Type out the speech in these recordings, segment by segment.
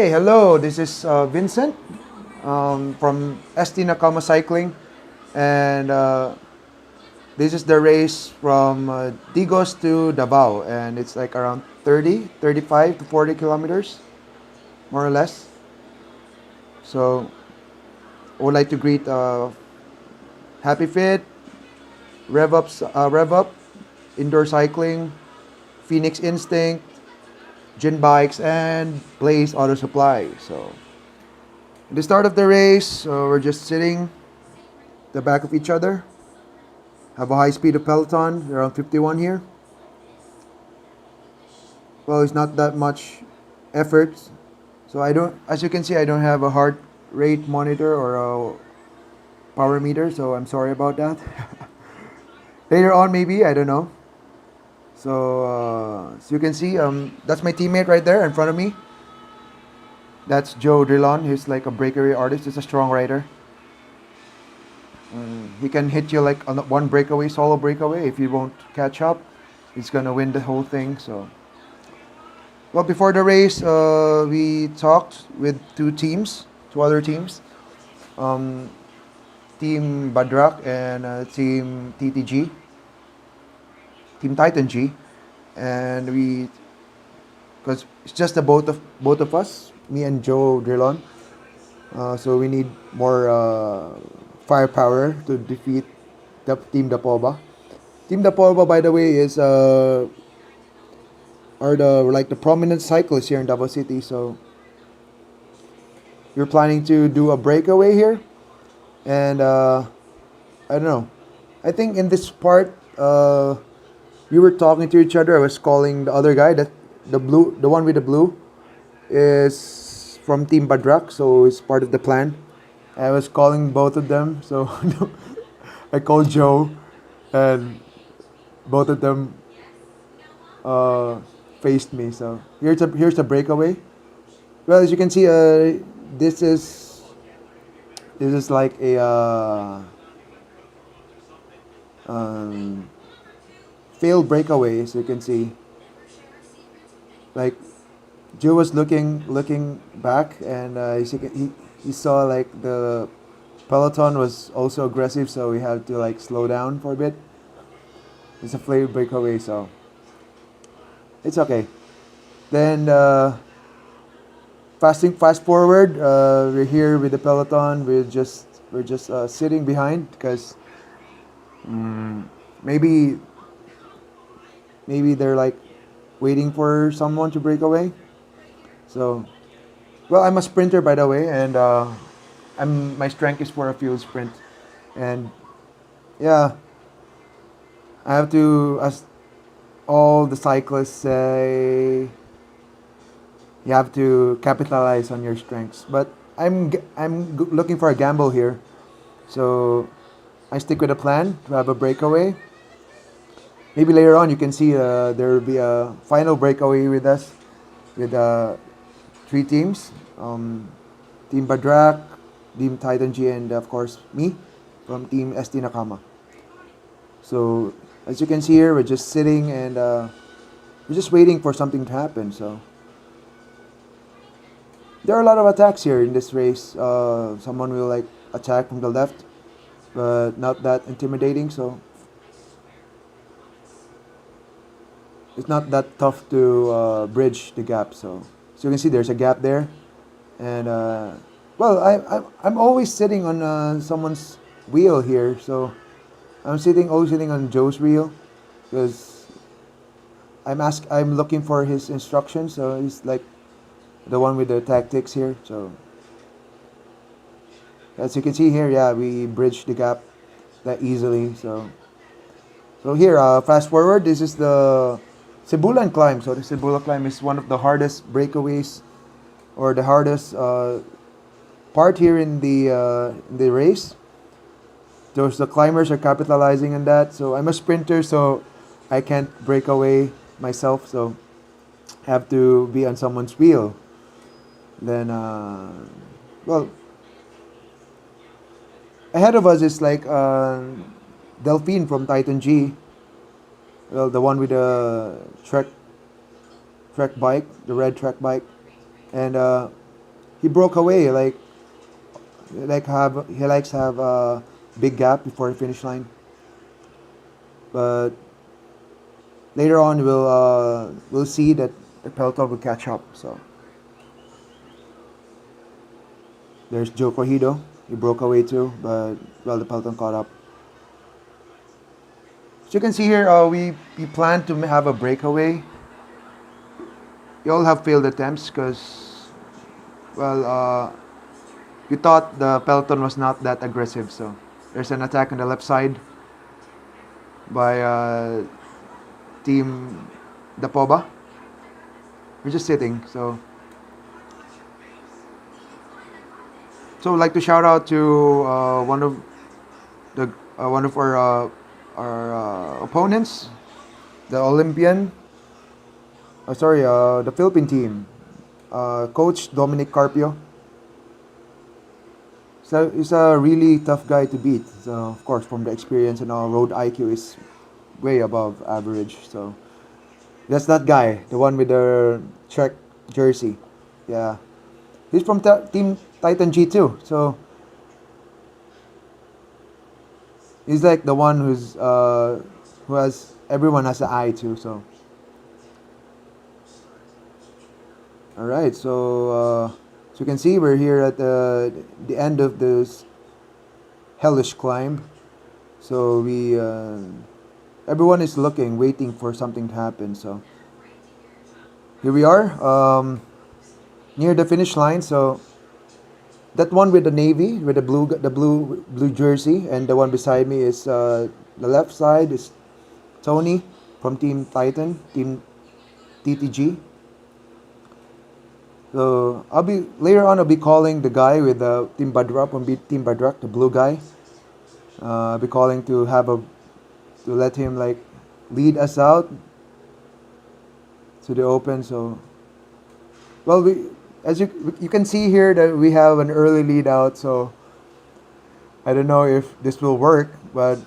Hey, hello. This is Vincent from ST Nakama Cycling, and this is the race from Digos to Davao, and it's like around 30, 35 to 40 kilometers, more or less. So, I would like to greet Happy Fit, Rev Up, Indoor Cycling, Phoenix Instinct, Jin Bikes, and Blaze Auto Supply. So, at the start of the race, we're just sitting the back of each other. Have a high speed of peloton, around 51 here. Well, it's not that much effort. So I don't, as you can see, I don't have a heart rate monitor or a power meter, so I'm sorry about that. Later on, maybe, I don't know. So you can see, that's my teammate right there in front of me. That's Joe Drilon. He's like a breakaway artist. He's a strong rider. He can hit you like on one breakaway, solo breakaway. If you won't catch up, he's gonna win the whole thing. So, well, before the race, we talked with two other teams, um, Team Badrak and Team TTG, Team Titan G, and because it's just the both of us, me and Joe Drilon. So we need more firepower to defeat the Team Dapoba. Team Dapoba, by the way, is are the prominent cyclists here in Davao City. So we're planning to do a breakaway here, and I don't know. I think in this part, we were talking to each other. I was calling the other guy, that the one with the blue, is from Team Badrak, so it's part of the plan. I was calling both of them, so I called Joe, and both of them faced me. So here's the breakaway. Well, as you can see, this is like a failed breakaway. As you can see, like Joe was looking back, and he saw like the peloton was also aggressive, so we had to like slow down for a bit. It's a failed breakaway, so it's okay. Then fast forward, we're here with the peloton. We're just sitting behind because maybe they're like waiting for someone to break away. So, well, I'm a sprinter, by the way, and my strength is for a field sprint, and yeah, I have to, as all the cyclists say, you have to capitalize on your strengths. But looking for a gamble here, so I stick with a plan to have a breakaway. Maybe later on you can see there will be a final breakaway with us, with three teams, Team Badrak, Team Titan G, and of course me from Team ST Nakama. So as you can see here, we're just sitting, and we're just waiting for something to happen. So there are a lot of attacks here in this race. Someone will like attack from the left, but not that intimidating. So it's not that tough to bridge the gap. So you can see there's a gap there, and well, I'm always sitting on someone's wheel here. So always sitting on Joe's wheel, because I'm looking for his instructions. So he's like the one with the tactics here. So as you can see here, yeah, we bridged the gap that easily. So here, fast forward. This is the Cebulan climb. So the Cebulan climb is one of the hardest breakaways, or the hardest part here in the race. The climbers are capitalizing on that. So I'm a sprinter, so I can't break away myself. So I have to be on someone's wheel. Then, well, ahead of us is like Delphine from Titan G. Well, the one with the trek bike, the red trek bike, and he broke away. He likes to have a big gap before the finish line. But later on, we'll see that the peloton will catch up. So there's Joe Corrido. He broke away too, but well, the peloton caught up. As you can see here, we plan to have a breakaway. We all have failed attempts because, well, we thought the peloton was not that aggressive. So there's an attack on the left side by Team Dapoba. We're just sitting, so I'd like to shout out to one of our opponents, the Olympian. The Philippine team, Coach Dominic Carpio. So he's a really tough guy to beat. So of course, from the experience and all, road IQ is way above average. So that's that guy, the one with the Trek jersey. Yeah, he's from Team Titan G2. So he's like the one who has everyone has an eye to. So all right, so you can see we're here at the end of this hellish climb. So everyone is waiting for something to happen. So here we are, near the finish line. So that one with the navy, with the blue jersey, and the one beside me is the left side is Tony from Team Titan, Team TTG. So later on I'll be calling the guy with Team Badrak from Team Badrak, the blue guy. I'll be calling to let him lead us out to the open. So well, as you can see here that we have an early lead out. So I don't know if this will work, but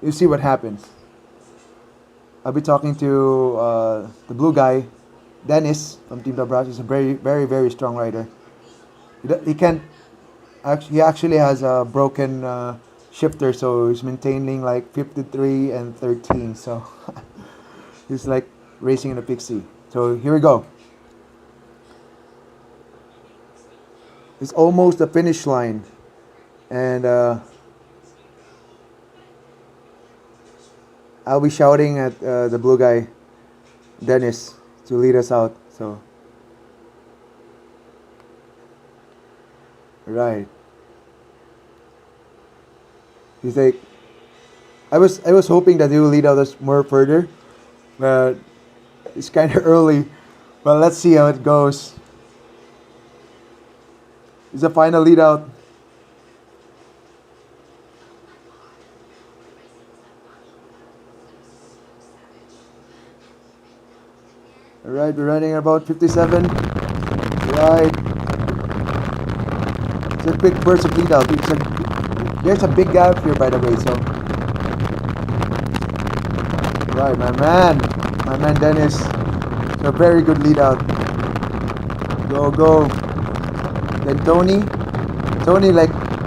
you see what happens. I'll be talking to the blue guy, Dennis from Team Badrak. He's a very, very, very strong rider. He actually has a broken shifter, so he's maintaining 53 and 13. So he's racing in a pixie. So here we go. It's almost the finish line, and I'll be shouting at the blue guy, Dennis, to lead us out. So right, he's I was hoping that he will lead us more further, but it's kind of early. But let's see how it goes. It's a final lead out. Alright, we're running about 57. Right. It's a quick burst of lead out. There's a big gap here, by the way. So, right, my man Dennis. A very good lead out. Go. Then Tony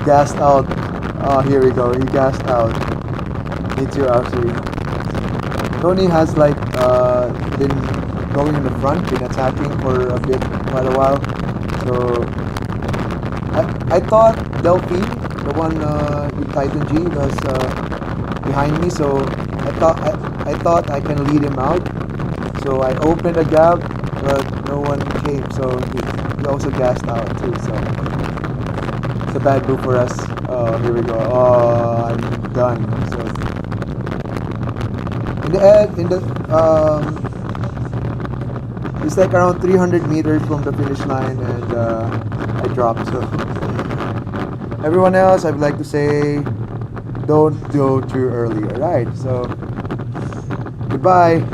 gassed out. Oh, here we go. He gassed out. Me too, actually. Tony has been going in the front, been attacking for quite a while. So I thought Delphi, the one with Titan G, was behind me. So I thought I can lead him out. So I opened a gap, but no one came. So he also gassed out too. So it's a bad move for us. Oh, here we go. Oh, I'm done. So it's around 300 meters from the finish line, and I dropped. So everyone else, I'd like to say, don't go too early. Alright, so goodbye.